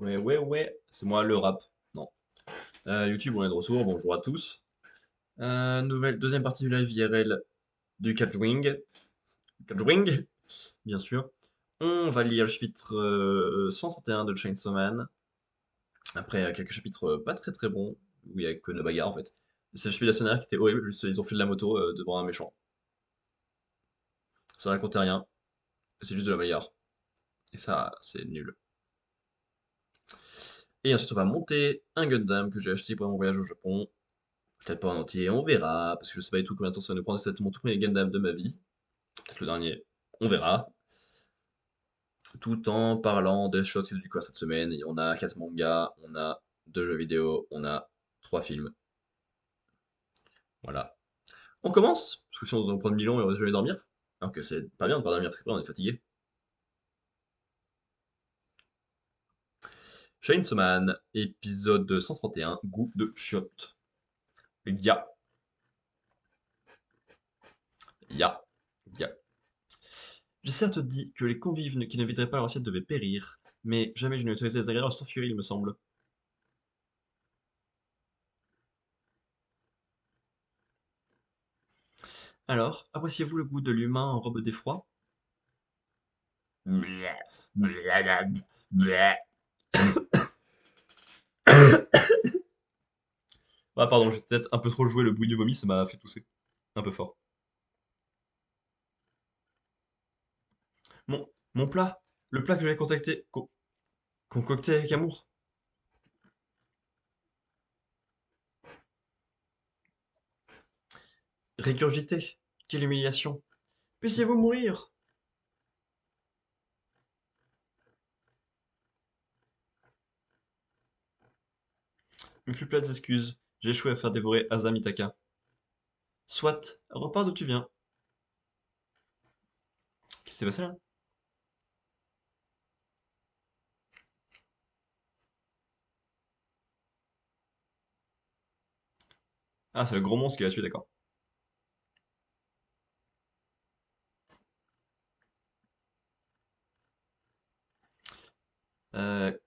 Ouais, c'est moi le rap. Non. YouTube, on est de retour, bonjour à tous. Deuxième partie du live IRL du Catchwing. Catchwing, bien sûr. On va lire le chapitre 131 de Chainsaw Man. Après quelques chapitres pas très bons, où il y a que de la bagarre en fait. C'est le chapitre de la sonnerie qui était horrible, juste ils ont fait de la moto devant un méchant. Ça racontait rien, c'est juste de la bagarre. Et ça, c'est nul. Et ensuite, on va monter un Gundam que j'ai acheté pour mon voyage au Japon. Peut-être pas en entier, on verra, parce que je sais pas du tout combien de temps ça va nous prendre, c'est mon tout premier Gundam de ma vie, peut-être le dernier, on verra, tout en parlant des choses qui ont du quoi cette semaine, et on a 4 mangas, on a 2 jeux vidéo, on a 3 films, voilà. On commence, parce que si on se prend 1000 ans et on va jamais dormir, alors que c'est pas bien de pas dormir, parce que après on est fatigué. Chainsaw Man, épisode 131, goût de chiotte. Ya, ya, ya. J'ai certes dit que les convives qui ne videraient pas leur assiette devaient périr, mais jamais je n'ai autorisé les agréeurs à s'enfuir, il me semble. Alors, appréciez-vous le goût de l'humain en robe d'effroi? Ah pardon, j'ai peut-être un peu trop joué le bruit du vomi, ça m'a fait tousser. Un peu fort. Mon plat, le plat que j'avais concocté avec amour. Régurgité, quelle humiliation. Puissiez-vous mourir? Mes plus plates excuses, j'ai échoué à faire dévorer Asa Mitaka. Soit, repars d'où tu viens. Qu'est-ce qui s'est passé là? Ah, c'est le gros monstre qui l'a tué, d'accord.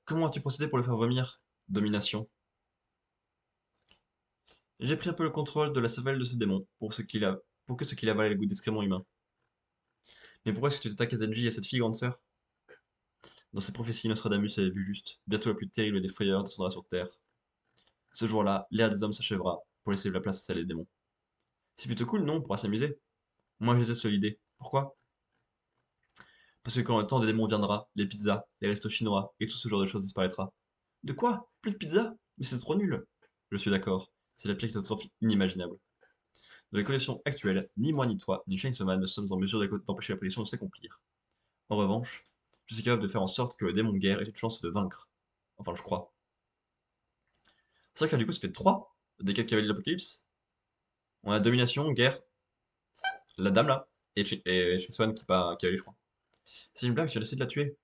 Comment as-tu procédé pour le faire vomir? Domination. J'ai pris un peu le contrôle de la cervelle de ce démon, pour que ce qu'il avale ait le goût d'excréments humains. Mais pourquoi est-ce que tu t'attaques à Denji et à cette fille grande sœur? Dans ses prophéties, Nostradamus avait vu juste. Bientôt la plus terrible des frayeurs descendra sur Terre. Ce jour-là, l'ère des hommes s'achèvera, pour laisser la place à celle des démons. C'est plutôt cool, non? On pourra s'amuser. Moi, je déteste l'idée. Pourquoi? Parce que quand le temps des démons viendra, les pizzas, les restos chinois et tout ce genre de choses disparaîtra. De quoi? Plus de pizza? Mais c'est trop nul. Je suis d'accord. C'est la pire catastrophe inimaginable. Dans les conditions actuelles, ni moi ni toi, ni Chainsaw Man ne sommes en mesure d'empêcher la prédiction de s'accomplir. En revanche, je suis capable de faire en sorte que le démon de guerre ait une chance de vaincre. Enfin, je crois. C'est vrai que là, du coup, ça fait 3 des 4 cavaliers de l'Apocalypse. On a Domination, Guerre, la dame là, et Shinsuan qui est pas un cavalier, je crois. C'est une blague, j'ai essayé de la tuer.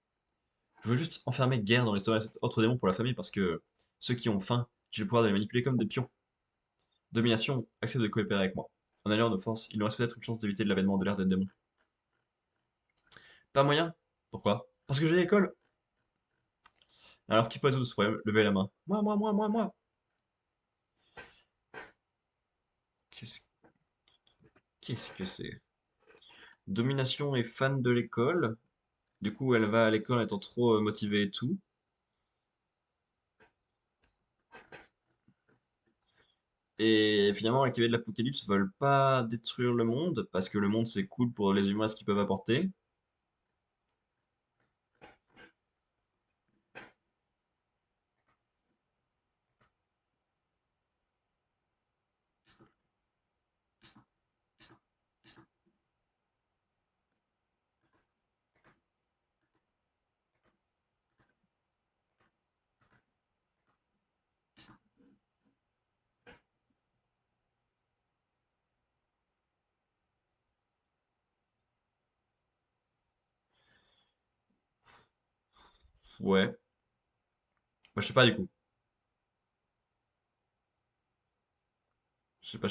Je veux juste enfermer Guerre dans l'estomac de cet autre démon pour la famille parce que ceux qui ont faim, j'ai le pouvoir de les manipuler comme des pions. Domination, accepte de coopérer avec moi. En alliant nos forces, il nous reste peut-être une chance d'éviter l'avènement de l'ère des démons. Pas moyen? Pourquoi? Parce que j'ai l'école. Alors qui peut résoudre ce problème? Levez la main. Moi. Qu'est-ce qu'est-ce que c'est? Domination est fan de l'école. Du coup, elle va à l'école en étant trop motivée et tout. Et finalement, les cavaliers de l'Apocalypse veulent pas détruire le monde parce que le monde c'est cool pour les humains ce qu'ils peuvent apporter. Ouais. Moi, je sais pas du coup. Je sais pas.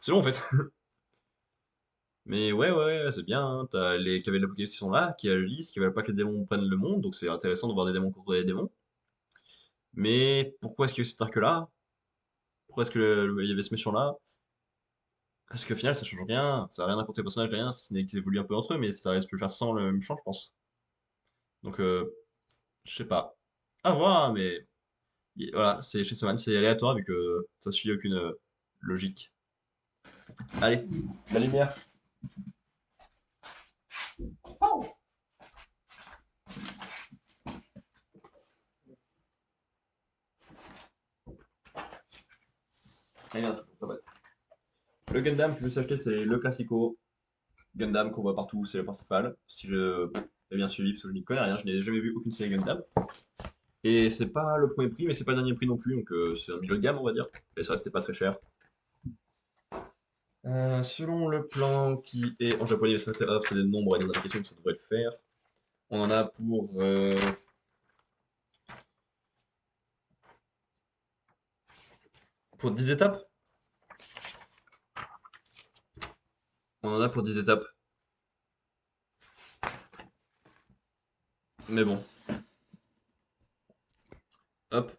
C'est long en fait. Mais ouais, c'est bien, hein. T'as les cavaliers de l'Apocalypse qui sont là, qui agissent, qui veulent pas que les démons prennent le monde, donc c'est intéressant de voir des démons contre des démons. Mais pourquoi est-ce qu'il y a eu cet arc-là? Pourquoi est-ce que il y avait ce méchant-là? Parce qu'au final, ça change rien, ça n'a rien apporté au personnage, de rien, si ce n'est qu'ils évoluent un peu entre eux, mais ça reste plus le faire sans le méchant, je pense. Donc, je sais pas. À voir, hein, mais voilà, c'est chez Swan, c'est aléatoire vu que ça suit aucune logique. Allez, la lumière. Allez, là, faut pas battre. Le Gundam que je me suis acheté, c'est le Classico. Gundam qu'on voit partout, c'est le principal. Si je l'ai bien suivi, parce que je n'y connais rien, je n'ai jamais vu aucune série Gundam. Et c'est pas le premier prix, mais c'est pas le dernier prix non plus, donc c'est un milieu de gamme, on va dire. Et ça restait pas très cher. Selon le plan qui est en japonais, c'est des nombres et des indications que ça devrait le faire. On en a pour 10 étapes. On en a pour 10 étapes. Mais bon, hop,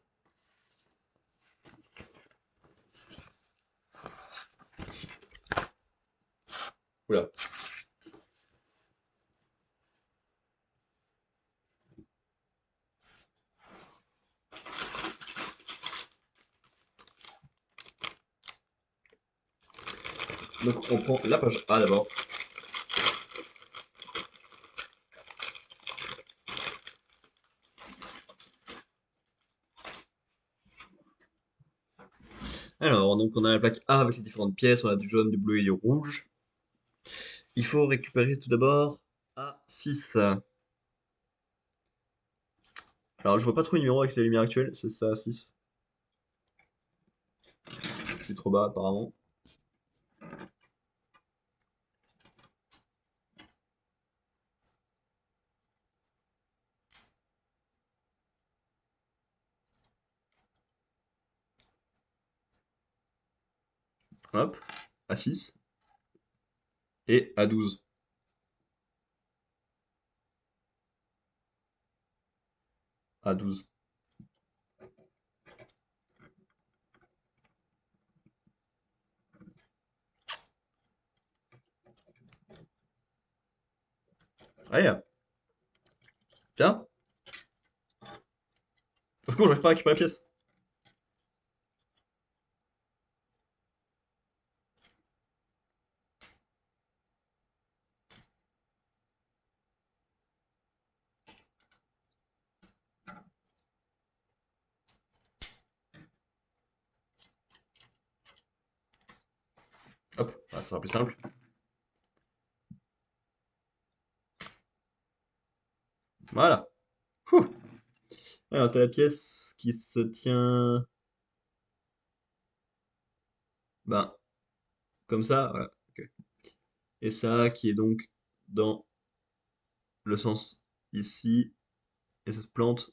oula. Donc on prend la page A d'abord. Alors, donc on a la plaque A avec les différentes pièces, on a du jaune, du bleu et du rouge. Il faut récupérer tout d'abord A6. Alors je vois pas trop le numéro avec la lumière actuelle, c'est ça A6. Je suis trop bas apparemment. Hop, A6 et A12. A12. Allez, tiens, of course, j'arrive pas à récupérer la pièce. Hop, ah, ça sera plus simple. Voilà. Ouh. Alors t'as la pièce qui se tient, ben, comme ça, voilà. Ok. Et ça qui est donc dans le sens ici, et ça se plante.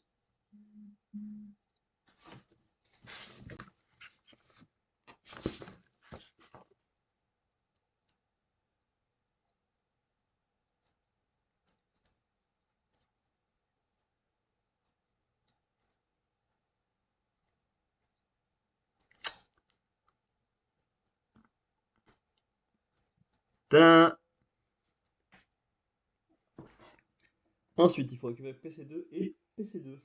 Tadam! Ensuite, il faut récupérer PC2 et PC2.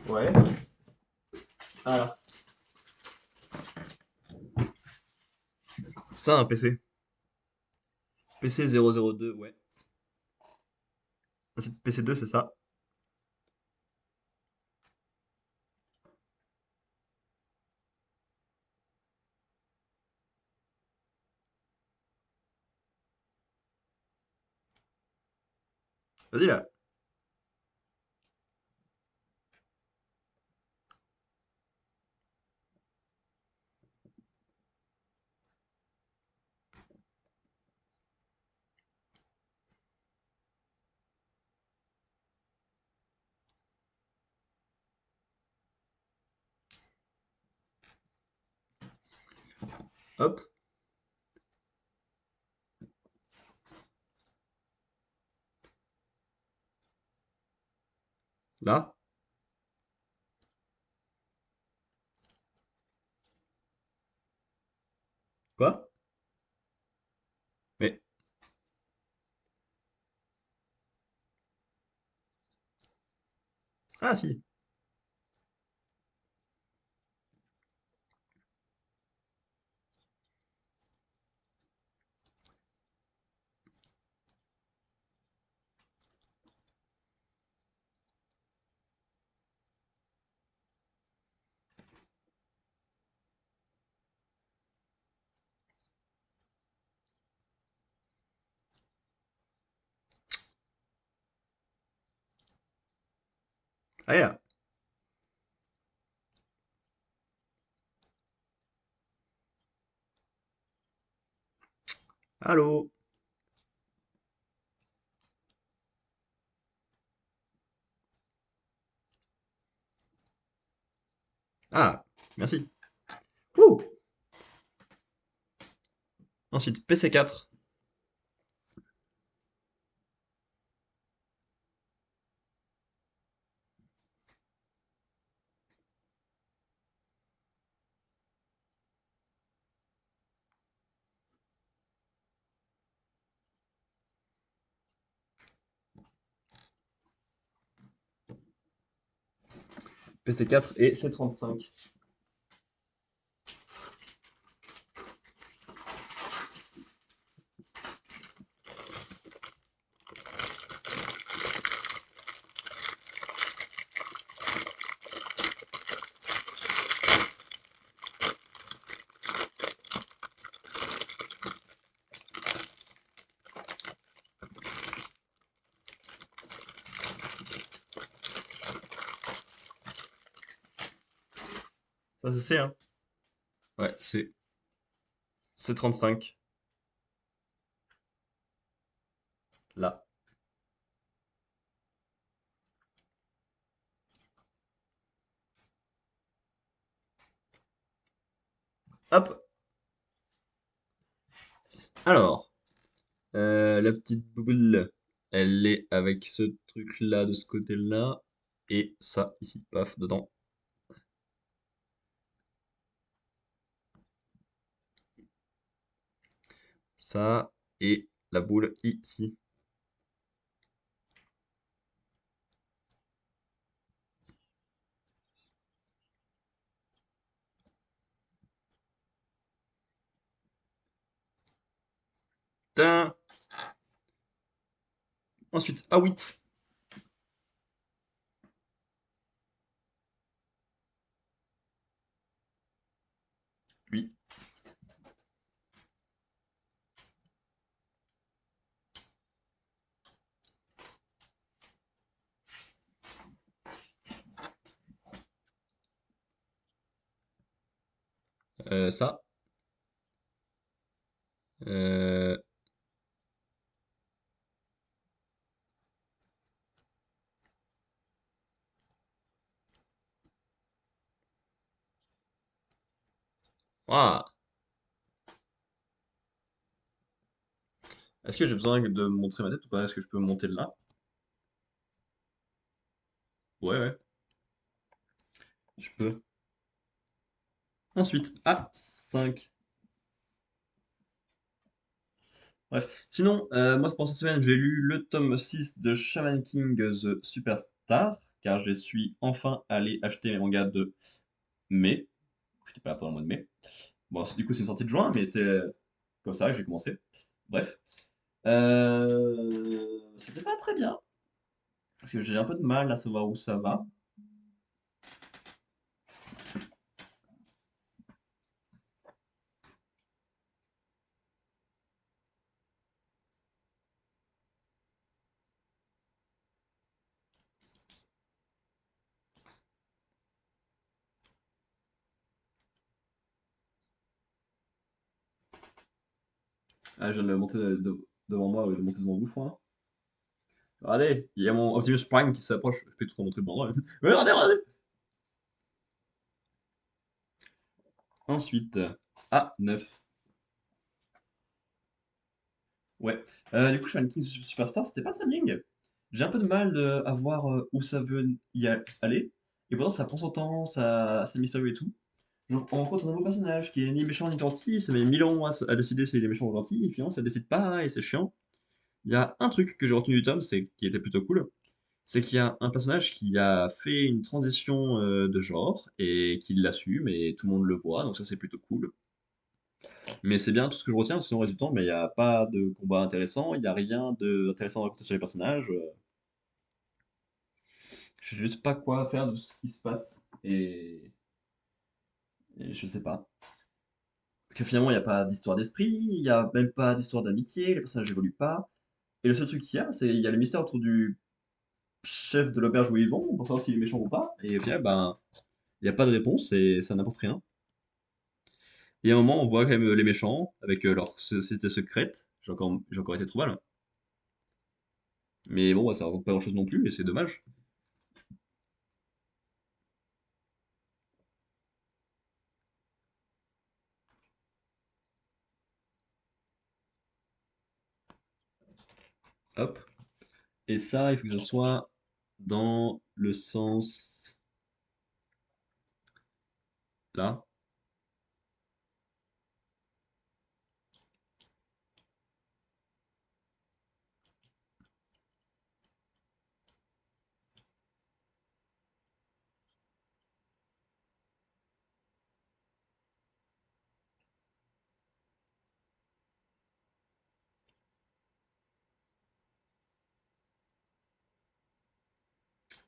Ouais. Alors. Ça, un PC. PC 002, ouais. Ensuite, PC2, c'est ça. Vas-y là. Hop, là. Quoi? Mais, ah si. Ah là. Allô? Ah, merci. Ouh. Ensuite, PC4. PC4 et C35. Ça, c'est C, hein? Ouais, C35. Là. Hop. Alors, la petite boule, elle est avec ce truc-là de ce côté-là. Et ça, ici, paf, dedans. Ça, et la boule ici. Tin. Ensuite, A8. Lui. Ça. Euh, ah. Est-ce que j'ai besoin de montrer ma tête ou pas? Est-ce que je peux monter là? Ouais, ouais, je peux. Ensuite, A5. Bref. Sinon, moi, pour cette semaine, j'ai lu le tome 6 de Shaman King The Superstar, car je suis enfin allé acheter les mangas de mai. Je n'étais pas là pendant le mois de mai. Bon, du coup, c'est une sortie de juin, mais c'était comme ça que j'ai commencé. Bref. C'était pas très bien, parce que j'ai un peu de mal à savoir où ça va. Ah, je viens de le monter devant moi, je vais le monter devant vous, je crois, hein. Regardez, il y a mon Optimus Prime qui s'approche. Je peux tout remontrer devant moi. Ouais, regardez, regardez! Ensuite, A9. Ouais. Du coup, Shaman King Superstar, c'était pas très bien. J'ai un peu de mal à voir où ça veut aller. Et pourtant, ça prend son temps, ça, c'est mystérieux et tout. Genre, on rencontre un nouveau personnage qui est ni méchant ni gentil, ça met 1000 ans à décider s'il est méchant ou gentil, et finalement, ça décide pas, et c'est chiant. Il y a un truc que j'ai retenu du tome, c'est qui était plutôt cool, c'est qu'il y a un personnage qui a fait une transition de genre, et qui l'assume, et tout le monde le voit, donc ça c'est plutôt cool. Mais c'est bien tout ce que je retiens, sinon, au reste du temps, mais il n'y a pas de combat intéressant, il n'y a rien d'intéressant à raconter sur les personnages. Je sais juste pas quoi faire de ce qui se passe. Et je sais pas. Parce que finalement, il n'y a pas d'histoire d'esprit, il n'y a même pas d'histoire d'amitié, les personnages évoluent pas. Et le seul truc qu'il y a, c'est il y a le mystère autour du chef de l'auberge où ils vont, pour savoir s'il est méchant ou pas. Et au final, ben, il n'y a pas de réponse et ça n'apporte rien. Et à un moment, on voit quand même les méchants avec leur société secrète. J'ai encore été trop mal, hein. Mais bon, ouais, ça raconte pas grand-chose non plus, et c'est dommage. Hop. Et ça, il faut que ça soit dans le sens là.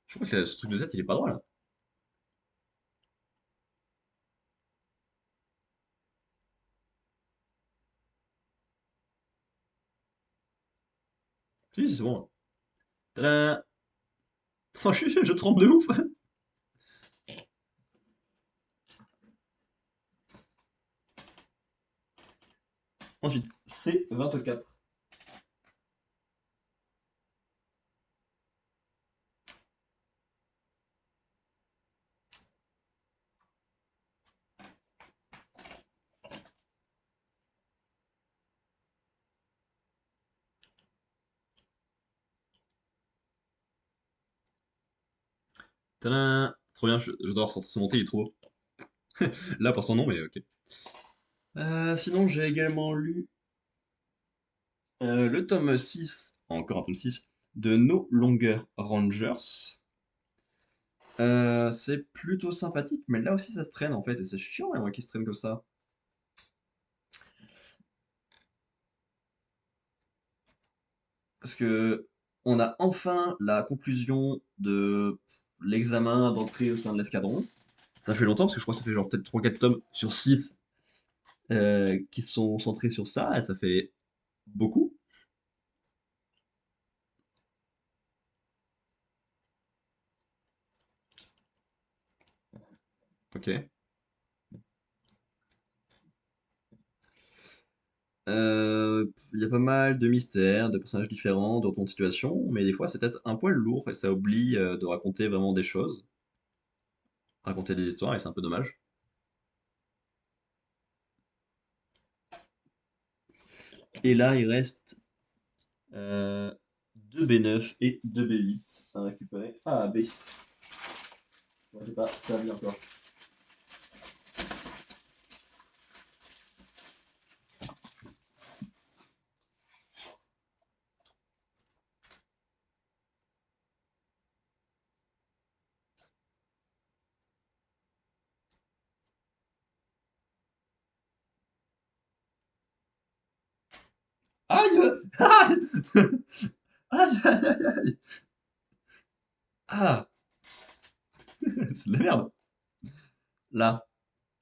Je crois que ce truc de Z, il est pas droit là. Si, si, c'est bon. Tadam. Oh, je tremble de ouf. Ensuite, C24. Tadam. Trop bien, j'adore sortir ce monté, il est trop beau. Là, pour son nom, mais ok. Sinon, j'ai également lu le tome 6, encore un tome 6, de No Longer Rangers. C'est plutôt sympathique, mais là aussi ça se traîne en fait, et c'est chiant hein, qui se traîne comme ça. Parce que on a enfin la conclusion de l'examen d'entrée au sein de l'escadron. Ça fait longtemps, parce que je crois que ça fait genre peut-être 3-4 tomes sur 6 qui sont centrés sur ça, et ça fait beaucoup. Ok. Il y a pas mal de mystères, de personnages différents, de retournements de situation, mais des fois c'est peut-être un poil lourd et ça oublie de raconter vraiment des choses, raconter des histoires, et c'est un peu dommage. Et là, il reste 2 B9 et 2 B8 à récupérer. Ah, B. Bon, j'ai pas servi encore. Aïe! Aïe! Aïe, aïe, aïe, aïe. Ah! C'est de la merde. Là,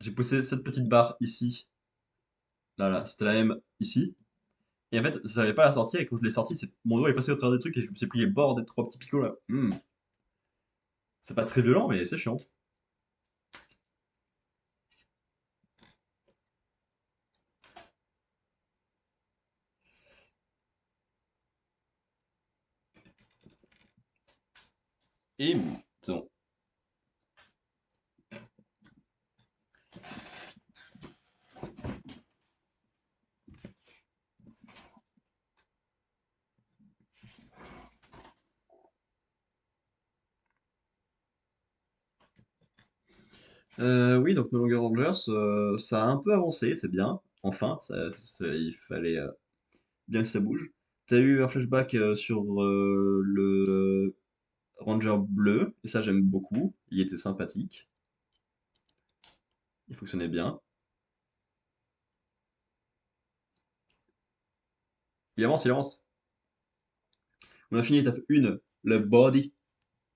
j'ai poussé cette petite barre ici. Là, là, c'était la même ici. Et en fait, j'arrivais pas à la sortir, et quand je l'ai sortie, mon doigt est passé au travers des trucs et je me suis pris les bords des trois petits picots là. C'est pas très violent, mais c'est chiant. Et c'est bon. Oui, donc No Longer Rangers, ça a un peu avancé, c'est bien. Enfin, il fallait bien que ça bouge. T'as eu un flashback sur le Ranger bleu, et ça j'aime beaucoup. Il était sympathique, il fonctionnait bien. Il avance, il avance. On a fini l'étape 1, le body.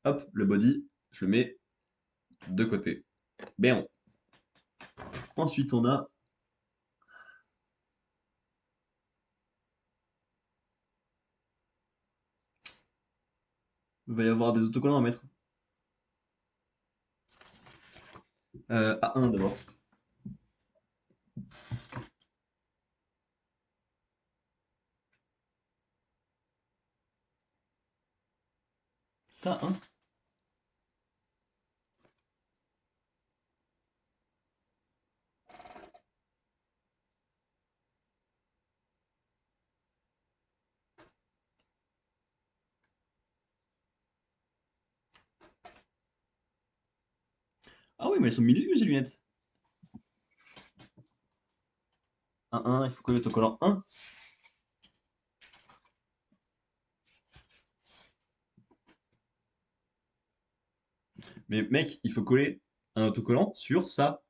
Hop, le body, je le mets de côté. Bien. Ensuite, on a. Il va y avoir des autocollants à mettre. A1 d'abord. Ça, hein? Ah oui, mais elles sont minuscules ces lunettes. Un, il faut coller l'autocollant 1. Mais mec, il faut coller un autocollant sur ça.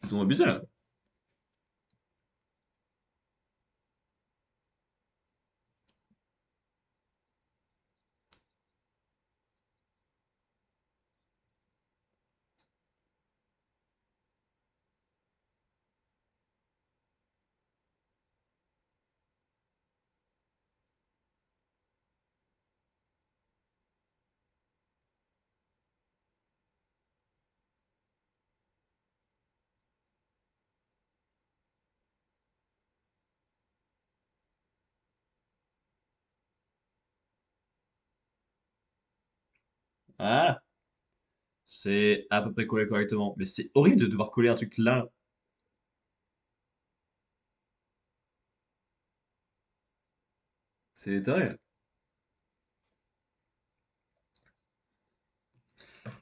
Ils ont abusé là. Ah, c'est à peu près collé correctement. Mais c'est horrible de devoir coller un truc là. C'est terrible.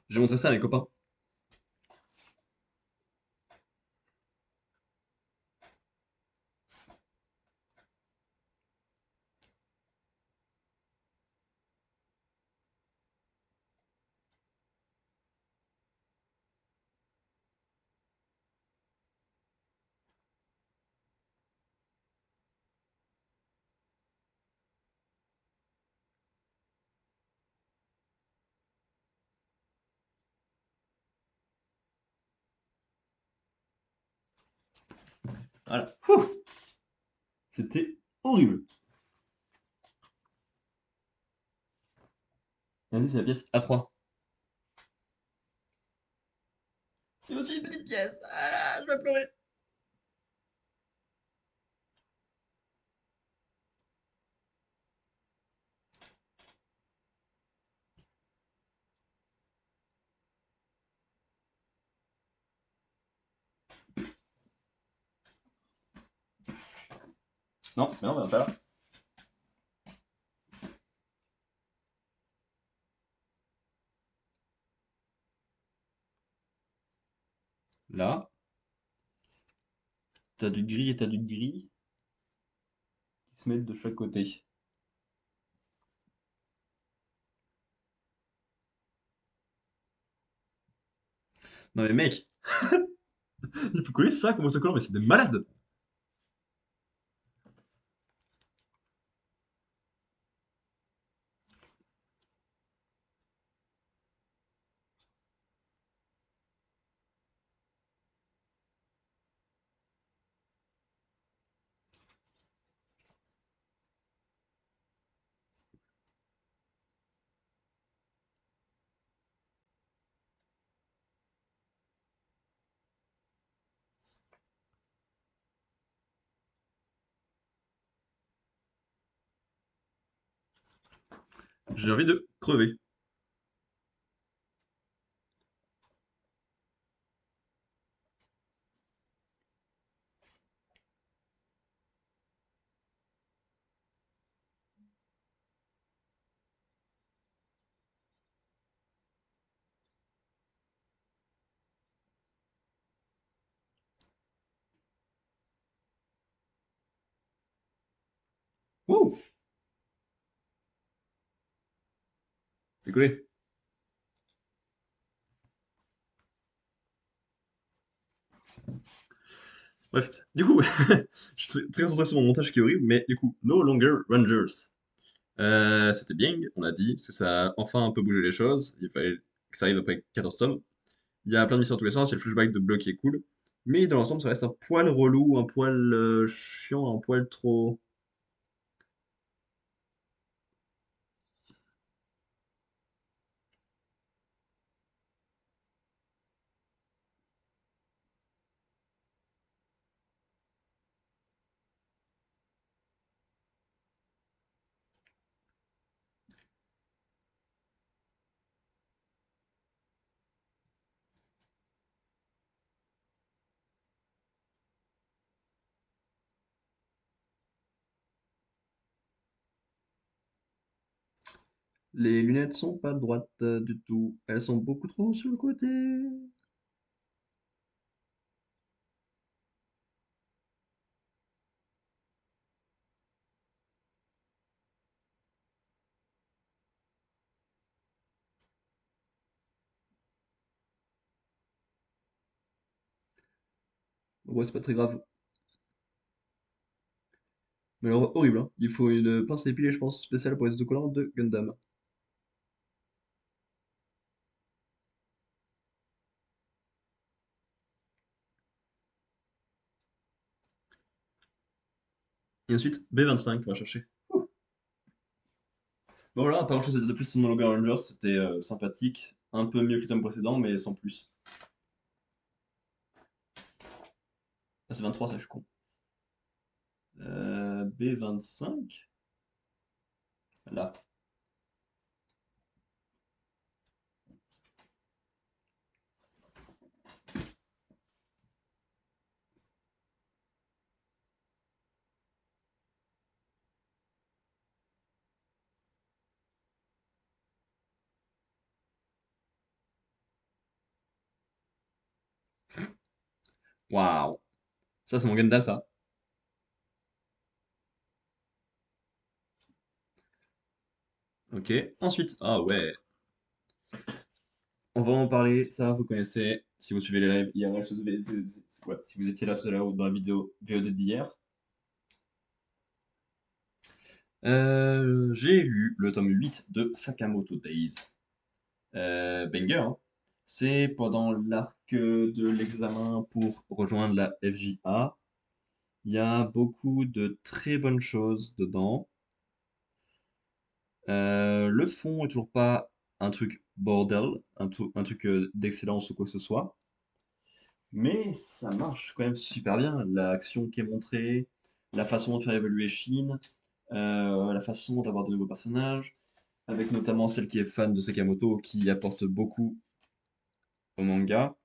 J'ai montré ça à mes copains. Voilà. Ouh, c'était horrible. Vas-y, c'est la pièce A3. C'est aussi une petite pièce. Ah, je vais pleurer. Non, mais non, mais pas là. Là, t'as du gris et t'as du gris qui se mettent de chaque côté. Non mais mec, il faut coller ça comme autocollant, mais c'est des malades. J'ai envie de crever. Oh, c'est collé. Bref, du coup, je suis très concentré sur mon montage qui est horrible, mais du coup, No Longer Rangers. C'était bien, on a dit, parce que ça a enfin un peu bougé les choses. Il fallait que ça arrive après 14 tomes. Il y a plein de missions dans tous les sens, il y a le flashback de Block qui est cool. Mais dans l'ensemble, ça reste un poil relou, un poil chiant, un poil trop. Les lunettes sont pas droites du tout, elles sont beaucoup trop sur le côté. Ouais, c'est pas très grave. Mais alors, horrible, hein. Il faut une pince à épiler, je pense, spéciale pour les autocollants de Gundam. Et ensuite, B25, on va chercher. Bon, voilà, pas grand chose à dire de plus sur No Longer Rangers, c'était sympathique, un peu mieux que le tome précédent, mais sans plus. Ah, c'est 23, ça, je suis con. B25? Là. Waouh! Ça, c'est mon Gundam, ça. Ok. Ensuite, ah ouais, on va en parler. Ça, vous connaissez. Si vous suivez les lives IRL, ouais, si vous étiez là tout à l'heure ou dans la vidéo VOD d'hier. J'ai lu le tome 8 de Sakamoto Days. Banger, hein. C'est pendant l'arc de l'examen pour rejoindre la FJA. Il y a beaucoup de très bonnes choses dedans. Le fond est toujours pas un truc bordel, un truc d'excellence ou quoi que ce soit. Mais ça marche quand même super bien. L'action qui est montrée, la façon de faire évoluer Shin, la façon d'avoir de nouveaux personnages, avec notamment celle qui est fan de Sakamoto qui apporte beaucoup au manga.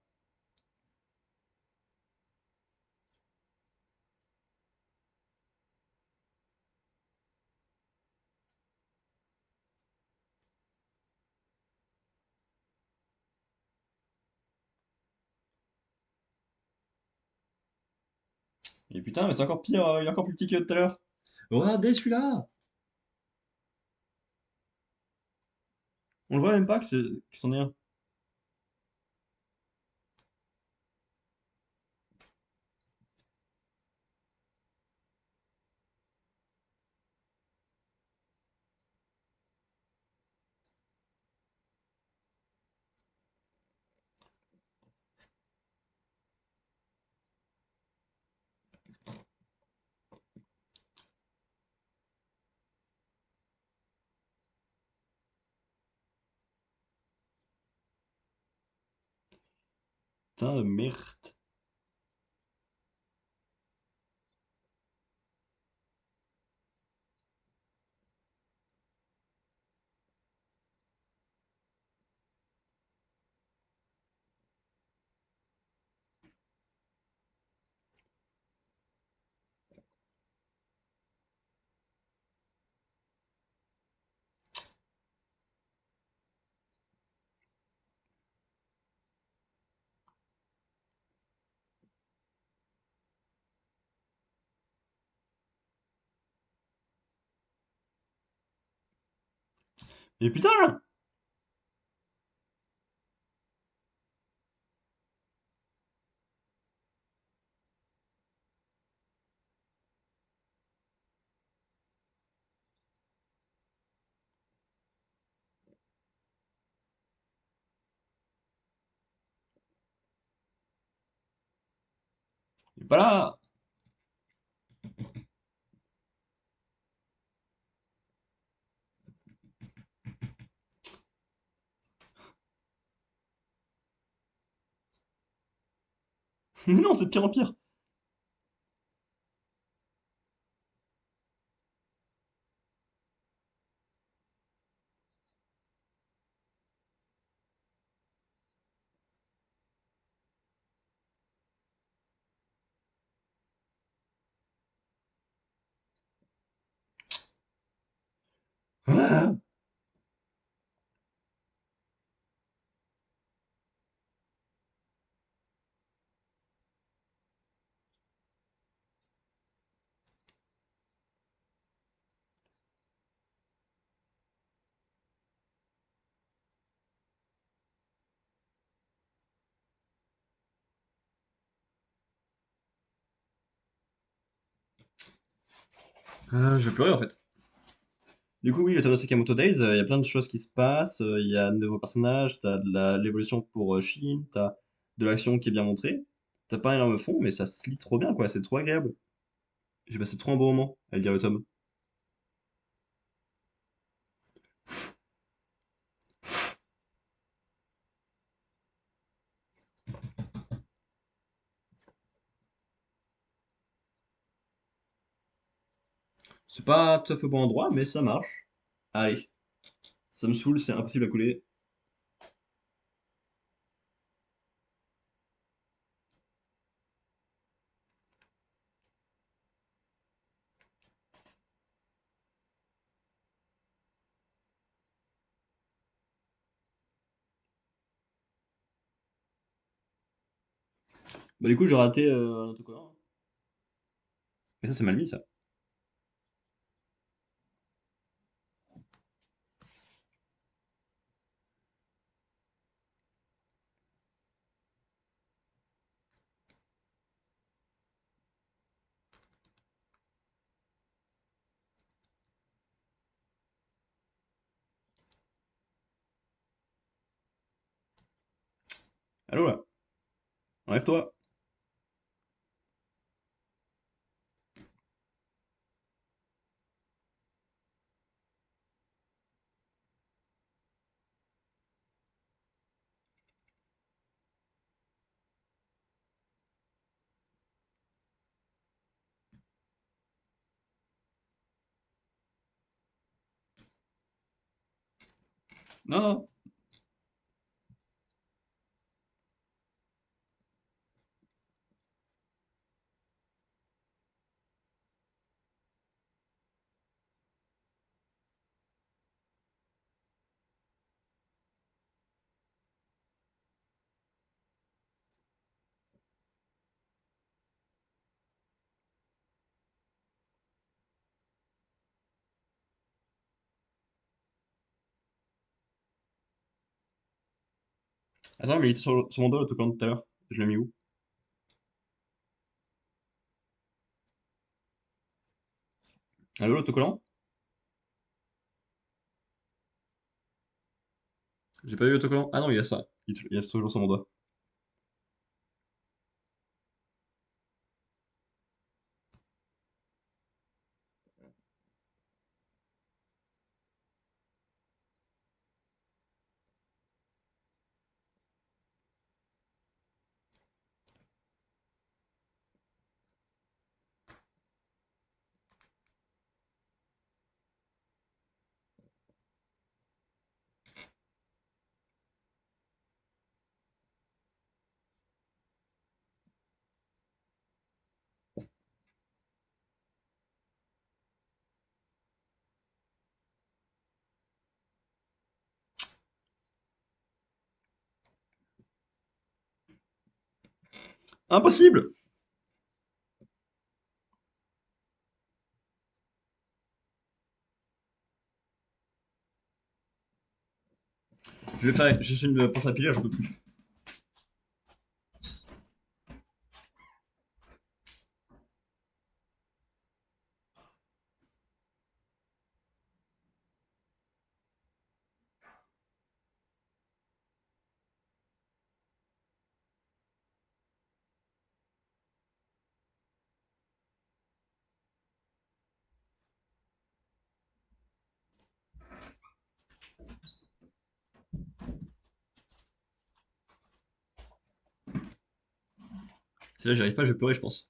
Et putain, mais c'est encore pire, il est encore plus petit que tout à l'heure. Regardez celui-là! On le voit même pas que qu'il s'en est un. Putain de merde. Et putain! Il est pas là! Mais non, c'est de pire en pire! Ah. Je vais pleurer en fait. Du coup, oui, le Tano Sakamoto Days, il y a plein de choses qui se passent. Il y a de nouveaux personnages, t'as de l'évolution pour Shin, t'as de l'action qui est bien montrée. T'as pas un énorme fond, mais ça se lit trop bien, quoi. C'est trop agréable. J'ai passé trop un bon moment à lire le tome. C'est pas tout à fait au bon endroit, mais ça marche. Allez, ça me saoule, c'est impossible à couler. Bah, du coup, j'ai raté un autocollant. Mais ça, c'est mal mis, ça. Allô, là. Enlève-toi. Non, non. Attends, mais il était sur mon dos, l'autocollant de tout à l'heure. Je l'ai mis où? Allô, l'autocollant? J'ai pas eu l'autocollant. Ah non, il y a ça. Il y a toujours sur mon doigt. Impossible! Je vais faire juste une pensée à piler, j'en peux plus. Si là, j'y arrive pas, je vais pleurer, je pense.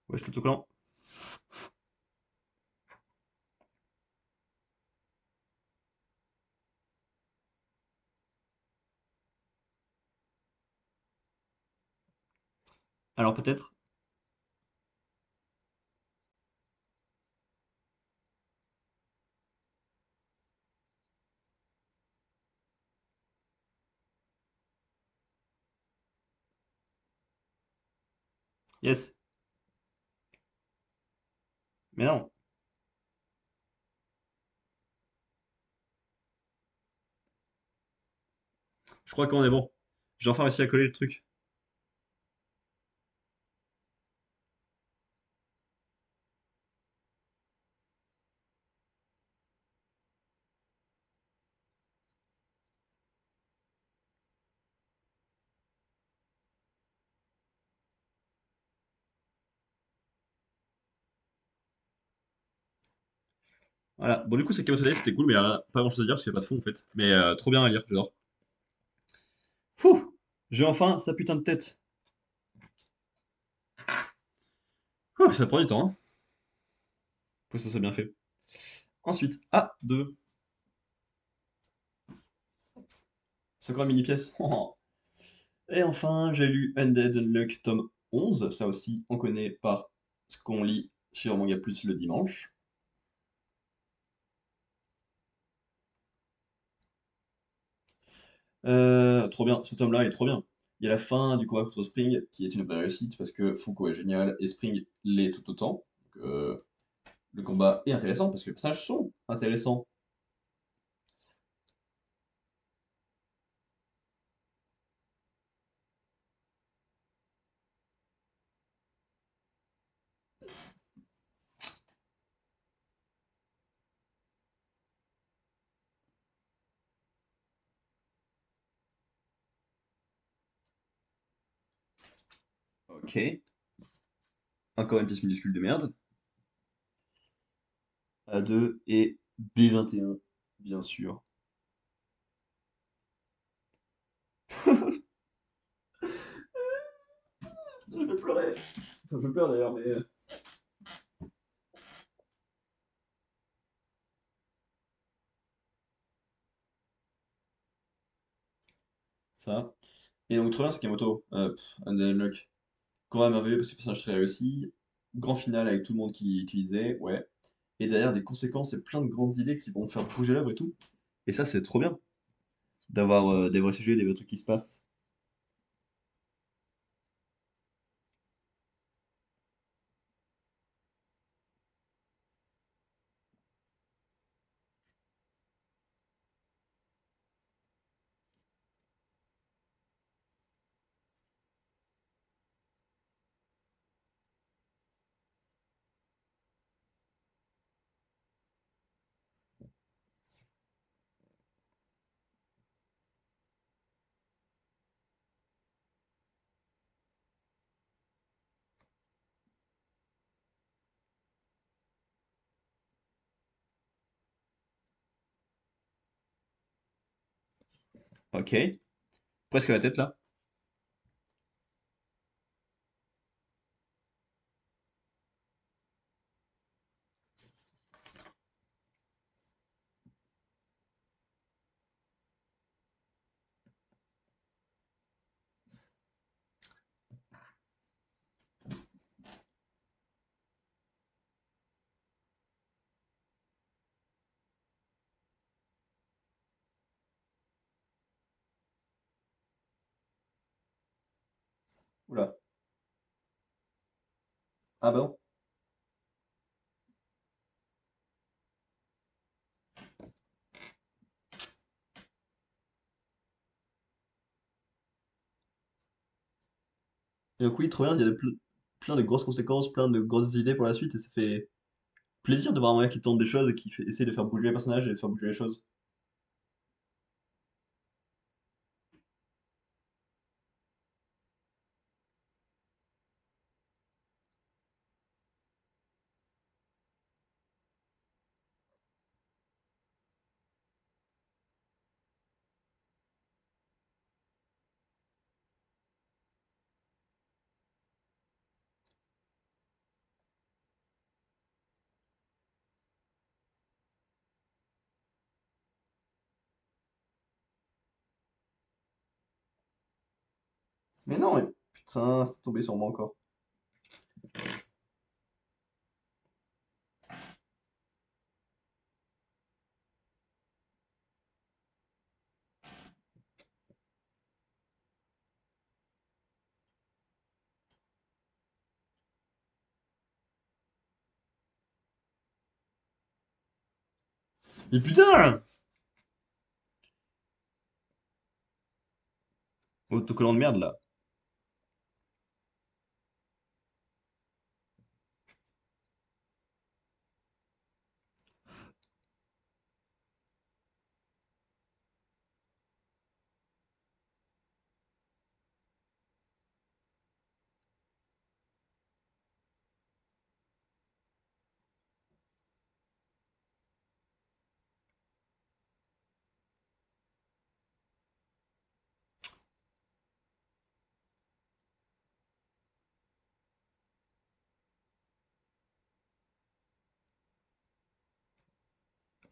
Ouais, je suis tout collant. Alors peut-être. Yes. Mais non. Je crois qu'on est bon. J'ai enfin réussi à coller le truc. Voilà. Bon, du coup, c'est Chaos Day, c'était cool, mais pas grand chose à dire parce qu'il n'y a pas de fond en fait. Mais trop bien à lire, j'adore. Fouh! J'ai enfin sa putain de tête. Oh, ça prend du temps, hein. Faut que ça soit bien fait. Ensuite, A2. C'est encore une mini-pièce. Et enfin, j'ai lu Undead Unluck tome 11. Ça aussi, on connaît par ce qu'on lit sur Manga Plus le dimanche. Trop bien, ce tome-là est trop bien. Il y a la fin du combat contre Spring qui est une vraie réussite parce que Foucault est génial et Spring l'est tout autant. Donc, le combat est intéressant parce que les personnages sont intéressants. Ok. Encore une pièce minuscule de merde. A2 et B21, bien sûr. Je vais pleurer. Enfin, je pleure d'ailleurs, mais ça. Et donc, trop bien, c'est Kamoto. Undead combat merveilleux parce que le personnage très réussi. Grand final avec tout le monde qui utilisait, ouais. Et derrière des conséquences et plein de grandes idées qui vont faire bouger l'œuvre et tout. Et ça, c'est trop bien d'avoir des vrais sujets, des vrais trucs qui se passent. Ok. Presque la tête là. Oula. Ah bah non. Et donc oui, trop bien, il y a plein de grosses conséquences, plein de grosses idées pour la suite, et ça fait plaisir de voir un mec qui tente des choses et qui essaie de faire bouger les personnages et de faire bouger les choses. Mais non, putain, c'est tombé sur moi encore. Mais putain! Autocollant de merde là.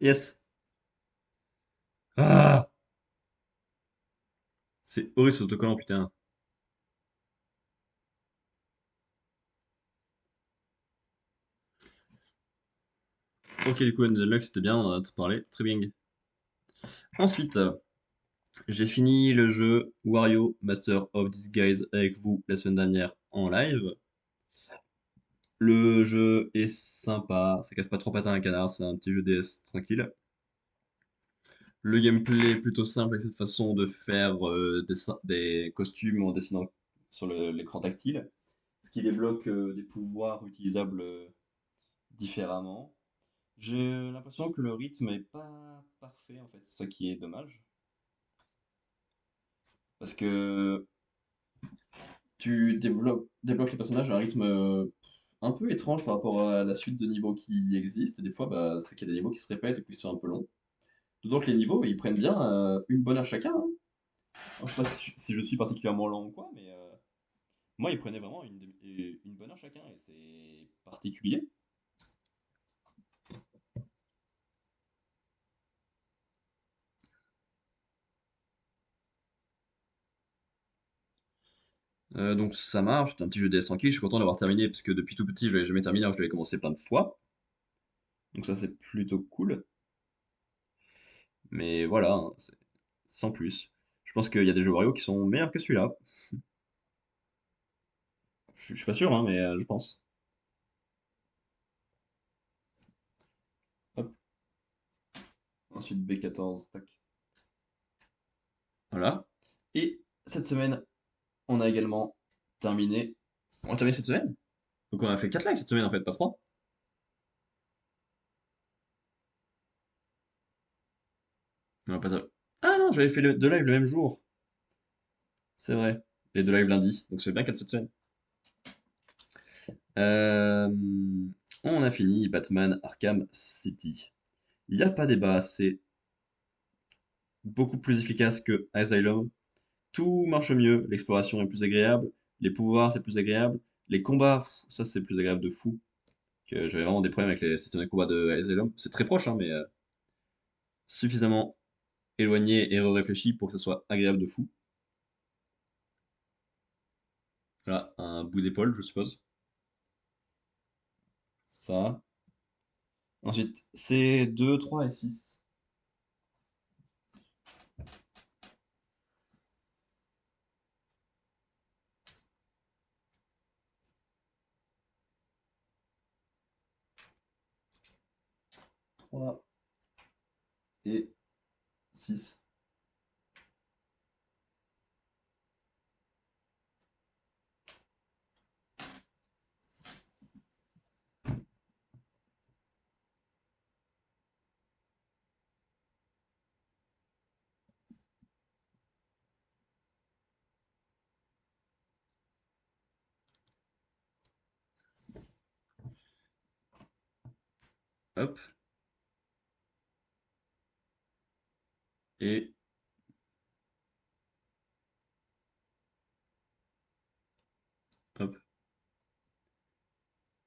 Yes. Ah! C'est horrible cet autocollant, putain. Ok, du coup, Lux, c'était bien, on en a parlé. Très bien. Ensuite, j'ai fini le jeu Wario Master of Disguise avec vous la semaine dernière en live. Le jeu est sympa, ça casse pas trop patin à un canard, c'est un petit jeu DS tranquille. Le gameplay est plutôt simple avec cette façon de faire des costumes en dessinant sur l'écran tactile, ce qui débloque des pouvoirs utilisables différemment. J'ai l'impression que le rythme est pas parfait en fait, c'est ça qui est dommage. Parce que tu débloques les personnages à un rythme un peu étrange par rapport à la suite de niveaux qui existe. Et des fois, bah, c'est qu'il y a des niveaux qui se répètent et qui sont un peu longs. D'autant que les niveaux, ils prennent bien une bonne heure chacun, hein. Alors, je sais pas si je suis particulièrement lent ou quoi, mais moi, ils prenaient vraiment une bonne heure chacun et c'est particulier. Donc ça marche, c'est un petit jeu DS tranquille, je suis content d'avoir terminé parce que depuis tout petit, je l'avais jamais terminé alors que je l'avais commencé plein de fois. Donc ça, c'est plutôt cool. Mais voilà, hein, c'est sans plus. Je pense qu'il y a des jeux Wario qui sont meilleurs que celui-là. Je suis pas sûr, hein, mais je pense. Hop, ensuite B14, tac. Voilà. Et cette semaine, on a également terminé. On a terminé cette semaine? Donc on a fait 4 lives cette semaine en fait, pas 3. Non, pas ça. Ah non, j'avais fait 2 lives le même jour. C'est vrai. Les 2 lives lundi. Donc c'est bien 4 cette semaine. Euh, On a fini Batman Arkham City. Il n'y a pas débat, c'est beaucoup plus efficace que Asylum. Tout marche mieux, l'exploration est plus agréable, les pouvoirs c'est plus agréable, les combats, ça c'est plus agréable de fou. Que j'avais vraiment des problèmes avec les systèmes de combat de Asylum. C'est très proche, hein, mais suffisamment éloigné et réfléchi pour que ça soit agréable de fou. Là, un bout d'épaule, je suppose. Ça. Ensuite, c'est 2, 3 et 6. 3 et 6. Hop. Et hop.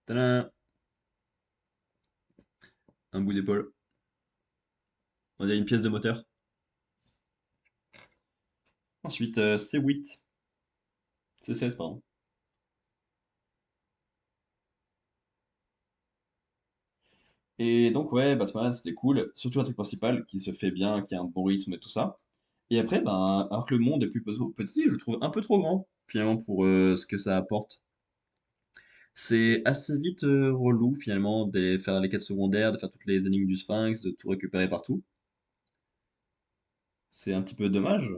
Tadam. Un bout d'épaule. On a une pièce de moteur. Ensuite, c'est 8. C'est 7, pardon. Et donc, ouais, Batman, c'était cool. Surtout un truc principal qui se fait bien, qui a un bon rythme et tout ça. Et après, ben, alors que le monde est plus petit, je le trouve un peu trop grand, finalement, pour ce que ça apporte. C'est assez vite relou, finalement, de faire les quêtes secondaires, de faire toutes les énigmes du Sphinx, de tout récupérer partout. C'est un petit peu dommage.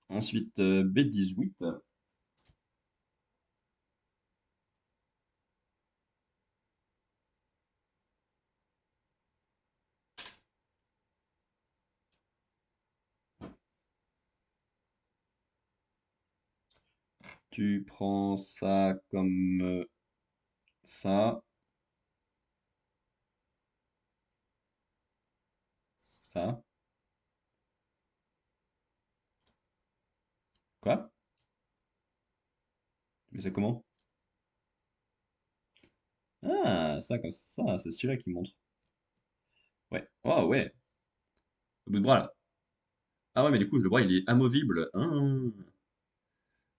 Ensuite, B18, tu prends ça comme ça, ça. Quoi? Mais c'est comment? Ah, ça comme ça, c'est celui-là qui montre. Ouais. Oh ouais, au bout de bras là. Ah ouais, mais du coup, le bras il est amovible. Ah,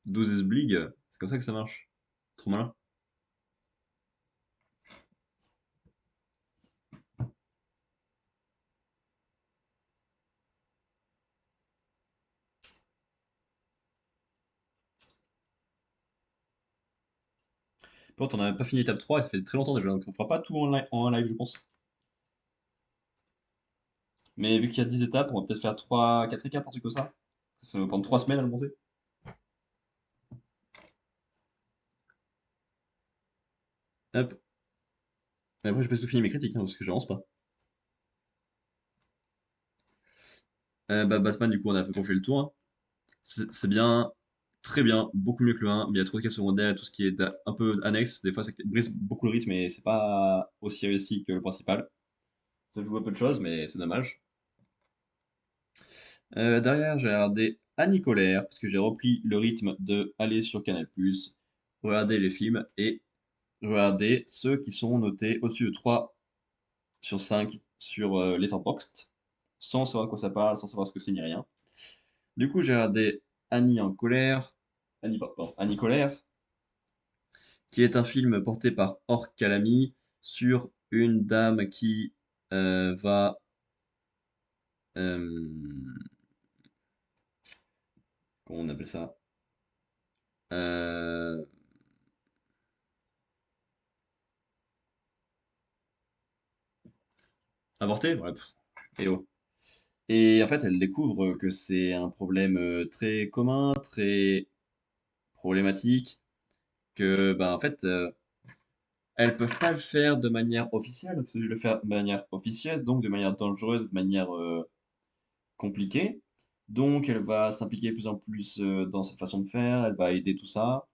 12 Blig, c'est comme ça que ça marche. Trop malin. Par contre, on n'a même pas fini l'étape 3, ça fait très longtemps déjà, donc on fera pas tout en live, je pense. Mais vu qu'il y a 10 étapes, on va peut-être faire 3, 4 et 4, un truc comme ça. Ça va prendre 3 semaines à le monter. Hop. Mais après, je peux tout finir mes critiques, hein, parce que j'avance pas. Bah, Batman, du coup, on a fait le tour, hein. C'est bien, très bien, beaucoup mieux que le 1, mais il y a trop de quêtes secondaires et tout ce qui est un peu annexe. Des fois, ça brise beaucoup le rythme et c'est pas aussi réussi que le principal. Ça joue à peu de choses, mais c'est dommage. Derrière, j'ai regardé Annie Colère, parce que j'ai repris le rythme de aller sur Canal+, regarder les films et regarder ceux qui sont notés au-dessus de 3 sur 5 sur Letterboxd, sans savoir de quoi ça parle, sans savoir ce que c'est ni rien. Du coup, j'ai regardé Annie en colère, Annie Colère, qui est un film porté par Or Calami sur une dame qui va comment on appelle ça? Euh, avorter? Bref. Et oh. Et en fait, elle découvre que c'est un problème très commun, très problématique, que bah en fait elles peuvent pas le faire de manière officielle, parce que le faire de manière officieuse, donc de manière dangereuse, de manière compliquée. Donc elle va s'impliquer de plus en plus dans cette façon de faire, elle va aider tout ça,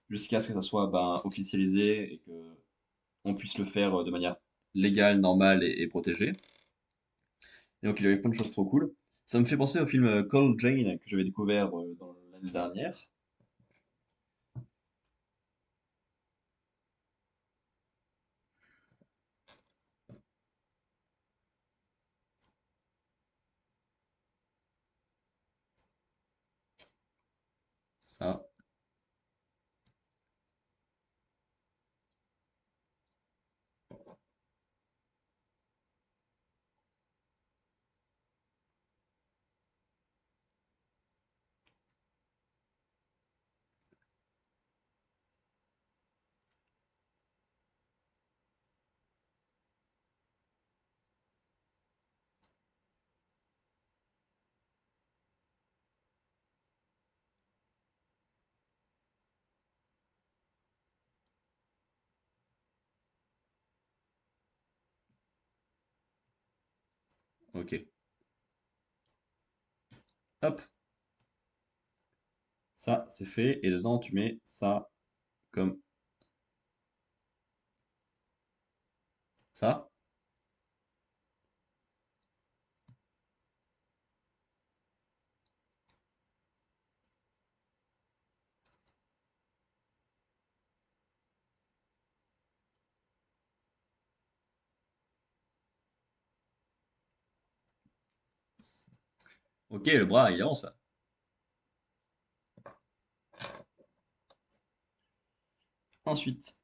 jusqu'à ce que ça soit ben, officialisé et que on puisse le faire de manière légale, normale et protégée. Et donc il arrive plein de choses trop cool. Ça me fait penser au film Call Jane que j'avais découvert dans l'année dernière. Ça, ok. Hop, ça c'est fait. Et dedans tu mets ça comme ça. Ok, le bras il avance là. Ensuite,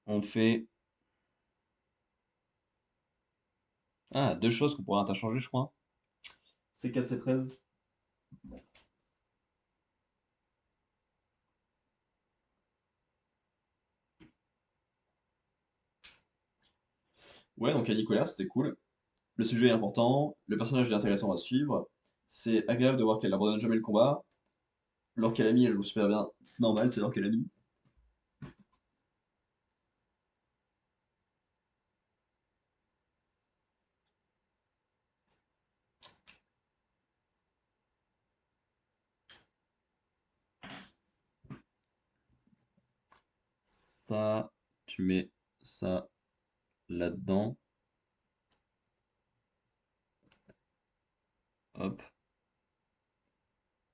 on fait deux choses qu'on pourra interchanger, je crois. C4, C13. Ouais, donc à Nicolas, c'était cool. Le sujet est important, le personnage est intéressant à suivre. C'est agréable de voir qu'elle n'abandonne jamais le combat. Laure Calamy, elle joue super bien. Normal, c'est Laure Calamy. Ça, tu mets ça là-dedans. Hop.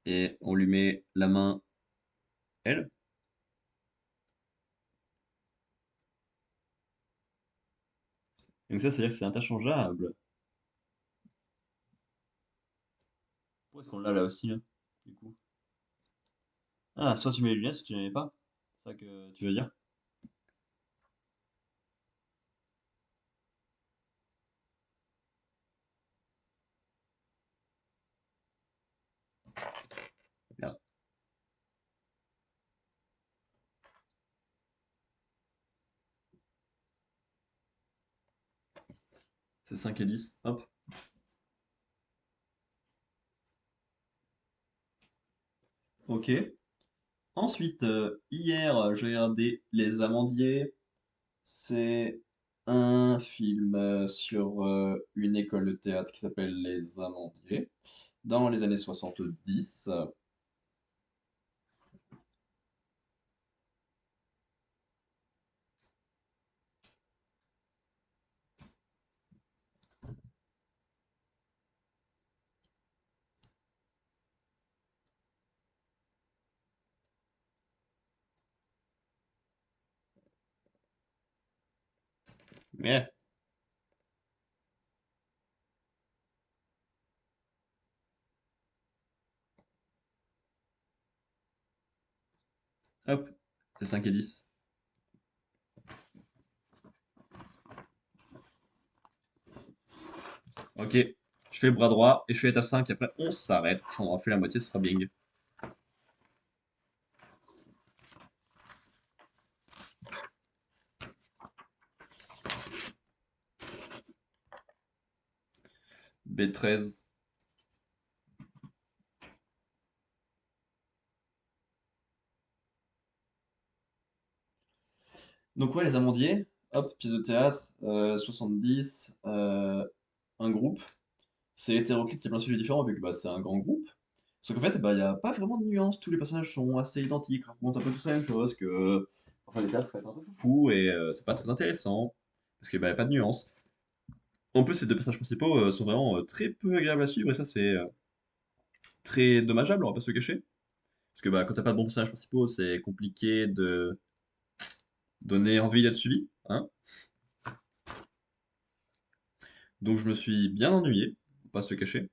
Et on lui met la main, elle. Donc ça, c'est-à-dire que c'est interchangeable. Pourquoi est-ce qu'on l'a là aussi, là, du coup? Ah, soit tu mets les lunettes, soit tu les mets pas. C'est ça que tu veux dire? Merde. C'est 5 et 10. Hop. Ok. Ensuite, hier, j'ai regardé Les Amandiers. C'est un film sur une école de théâtre qui s'appelle Les Amandiers, dans les années 70. Mais, hop, c'est 5 et 10. Ok, je fais le bras droit et je fais l'étape 5, après on s'arrête. On en fait la moitié, ce sera bing. B13. Donc ouais, Les Amandiers, hop, pièce de théâtre, 70, un groupe. C'est hétéroclite, il y a plein de sujets différents vu que bah, c'est un grand groupe. Sauf qu'en fait, bah, il n'y a pas vraiment de nuances, tous les personnages sont assez identiques, racontent un peu tous la même chose, que Enfin, les théâtres, faut être un peu fou et c'est pas très intéressant parce qu'il n'y a pas de nuance. En plus, ces deux personnages principaux sont vraiment très peu agréables à suivre et ça, c'est très dommageable, on va pas se le cacher. Parce que bah, quand t'as pas de bons personnages principaux, c'est compliqué de donner envie d'être suivi, hein. Donc je me suis bien ennuyé, on va pas se le cacher.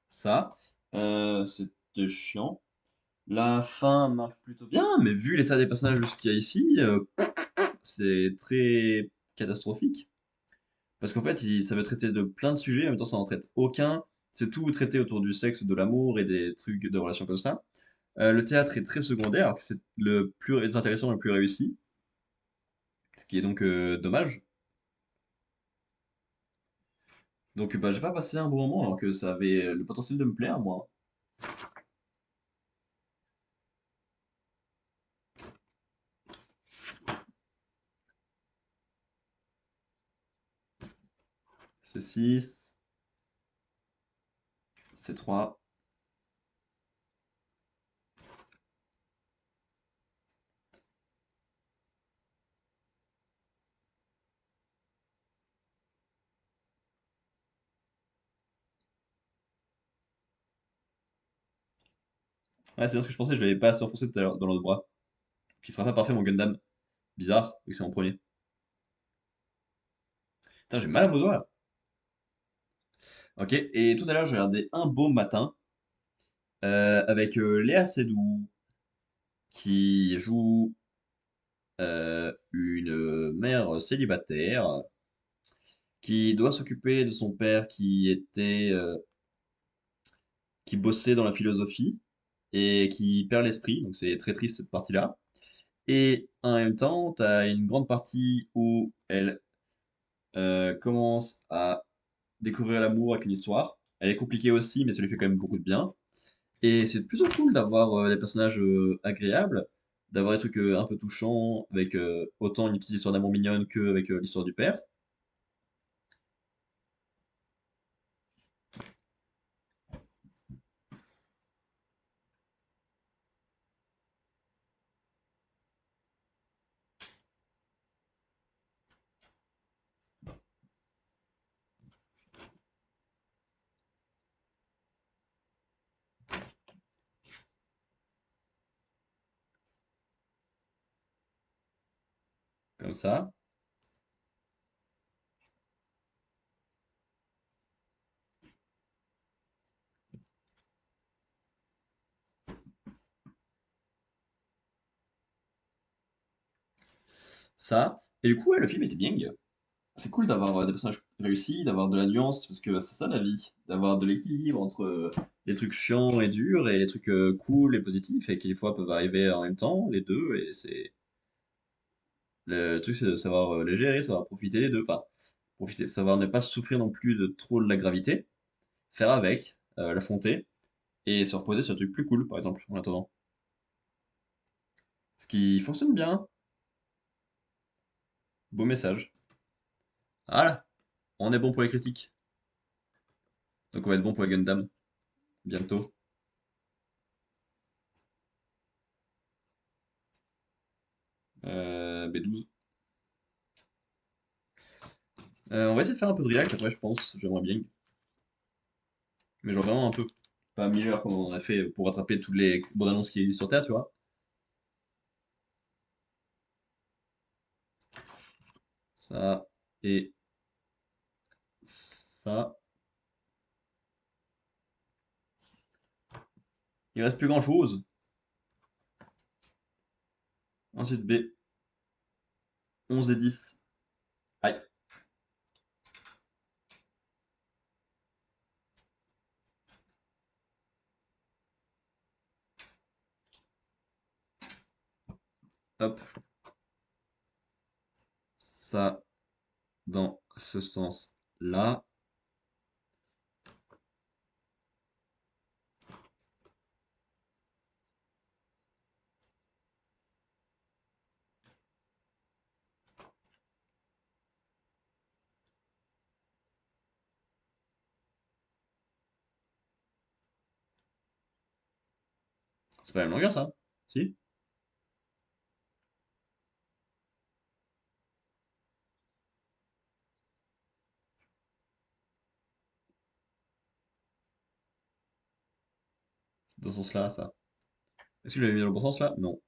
Ça, c'était chiant. La fin marche plutôt bien, mais vu l'état des personnages jusqu'à ici, c'est très catastrophique. Parce qu'en fait, ça veut traiter de plein de sujets, en même temps ça n'en traite aucun. C'est tout traité autour du sexe, de l'amour et des trucs de relations comme ça. Le théâtre est très secondaire, alors que c'est le plus intéressant et le plus réussi, ce qui est donc dommage. Donc bah, j'ai pas passé un bon moment alors que ça avait le potentiel de me plaire, moi. C'est 6, c'est 3. Ouais, c'est bien ce que je pensais, je l'avais pas assez enfoncé tout à l'heure dans l'autre bras. Qui sera pas parfait mon Gundam. Bizarre, vu que c'est mon premier. Putain, j'ai mal à mon doigt là. Ok, et tout à l'heure j'ai regardé Un beau matin avec Léa Seydoux qui joue une mère célibataire qui doit s'occuper de son père qui bossait dans la philosophie et qui perd l'esprit, donc c'est très triste cette partie-là. Et en même temps, tu as une grande partie où elle commence à découvrir l'amour avec une histoire. Elle est compliquée aussi, mais ça lui fait quand même beaucoup de bien. Et c'est plutôt cool d'avoir des personnages agréables, d'avoir des trucs un peu touchants, avec autant une petite histoire d'amour mignonne qu'avec l'histoire du père. Comme ça. Ça. Et du coup, ouais, le film était bien. C'est cool d'avoir des personnages réussis, d'avoir de la nuance, parce que c'est ça la vie, d'avoir de l'équilibre entre les trucs chiants et durs et les trucs cool et positifs, et qui des fois peuvent arriver en même temps, les deux, et c'est... Le truc, c'est de savoir les gérer, savoir profiter des deux, enfin, profiter, savoir ne pas souffrir non plus de trop de la gravité, faire avec, l'affronter, et se reposer sur un truc plus cool, par exemple, en attendant. Ce qui fonctionne bien, beau message. Voilà, on est bon pour les critiques, donc on va être bon pour les Gundam, bientôt. B12. On va essayer de faire un peu de React après, je pense. J'aimerais bien. Mais genre vraiment un peu. Pas 1000 heures comme on a fait pour rattraper toutes les bonnes annonces qui existent sur Terre, tu vois. Ça et ça. Il reste plus grand chose. Ensuite B. 11 et 10. Aïe. Hop. Ça dans ce sens-là. C'est pas la même longueur, ça? Si? 'Dans ce sens-là, ça. Est-ce que je l'avais mis dans le bon sens, là? Non.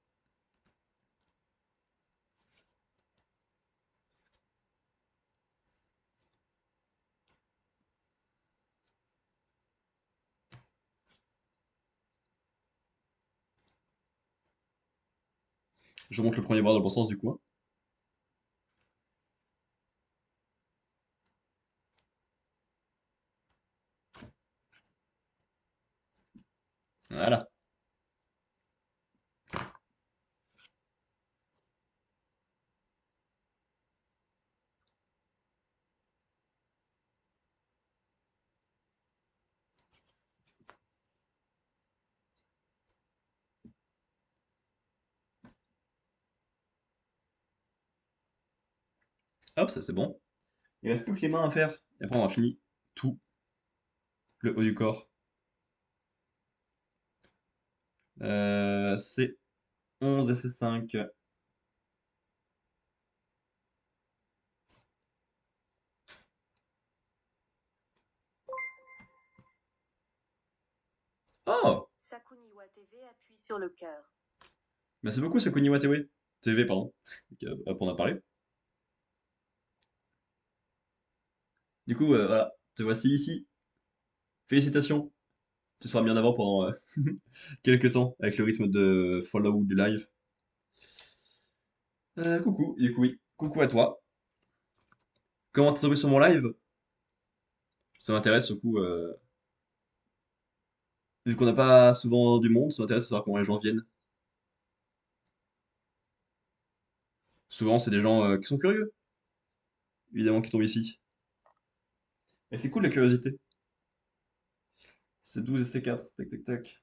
Je remonte le premier bras dans le bon sens, du coup. Voilà. Hop, ça c'est bon. Il reste plus que les mains à faire. Et après, on a fini tout le haut du corps. C'est 11 et c'est 5. Oh! Sakuniwa TV appuie sur le cœur. Merci beaucoup, Sakuni Watewe. TV, pardon. Hop, on a parlé. Du coup, voilà, te voici ici. Félicitations. Tu seras bien avant pendant quelques temps avec le rythme de follow du live. Coucou, du coup, oui. Coucou à toi. Comment t'es tombé sur mon live? Ça m'intéresse, du coup, vu qu'on n'a pas souvent du monde, ça m'intéresse de savoir comment les gens viennent. Souvent, c'est des gens qui sont curieux, évidemment, qui tombent ici. Et c'est cool la curiosité. C'est 12 et c'est 4. Tac, tac, tac.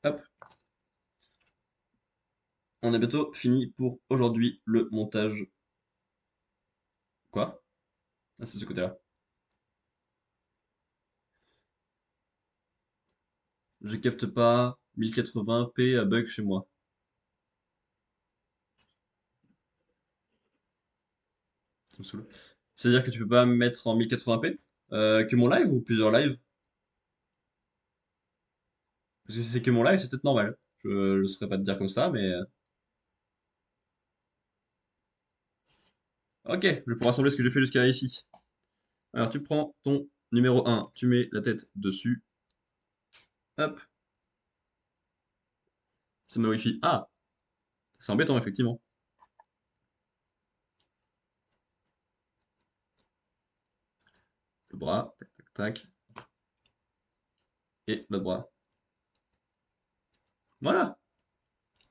Hop, on a bientôt fini pour aujourd'hui le montage. Quoi? Ah, c'est de ce côté-là. Je capte pas 1080p à bug chez moi. Ça me saoule. C'est-à-dire que tu peux pas me mettre en 1080p? Que mon live ou plusieurs lives? Parce que si c'est que mon live, c'est peut-être normal. Je ne saurais pas te dire comme ça, mais... Ok, je pourrais rassembler ce que j'ai fait jusqu'à ici. Alors tu prends ton numéro 1, tu mets la tête dessus. Hop, ça me wi Ah, c'est embêtant, effectivement. Le bras, tac, tac, tac. Et le bras. Voilà,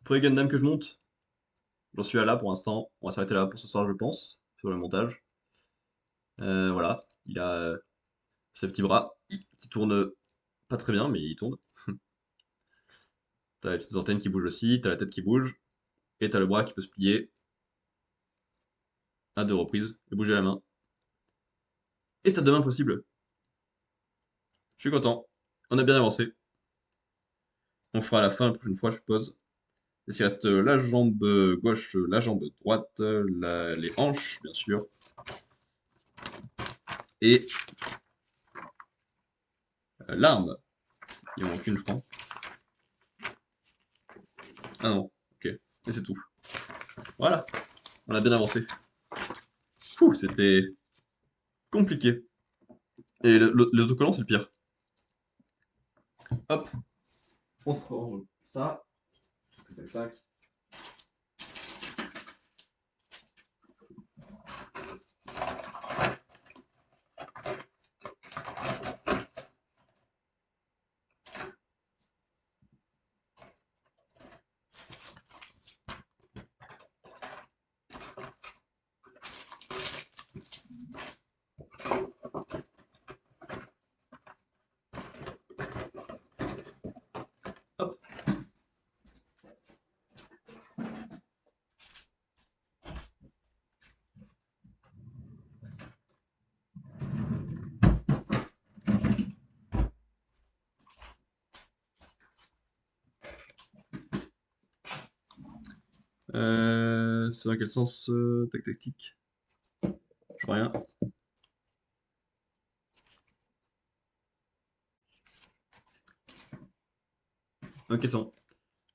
premier Gundam que je monte. J'en suis à là pour l'instant. On va s'arrêter là pour ce soir, je pense, sur le montage. Voilà, il a ses petits bras qui tournent pas très bien, mais ils tournent. T'as les petites antennes qui bougent aussi, t'as la tête qui bouge, et t'as le bras qui peut se plier à 2 reprises et bouger la main. Et t'as 2 mains possibles. Je suis content. On a bien avancé. On fera à la fin la prochaine fois, je suppose. Et il reste la jambe gauche, la jambe droite, les hanches, bien sûr. Et l'arme. Il en manque une, je crois. Ah non, ok. Et c'est tout. Voilà, on a bien avancé. Fou, c'était compliqué. Et l'autocollant, c'est le pire. Hop, on se range ça. Tac, tac. Hop. C'est dans quel sens? Tac, tac, tic. Je vois rien. Ok, c'est bon.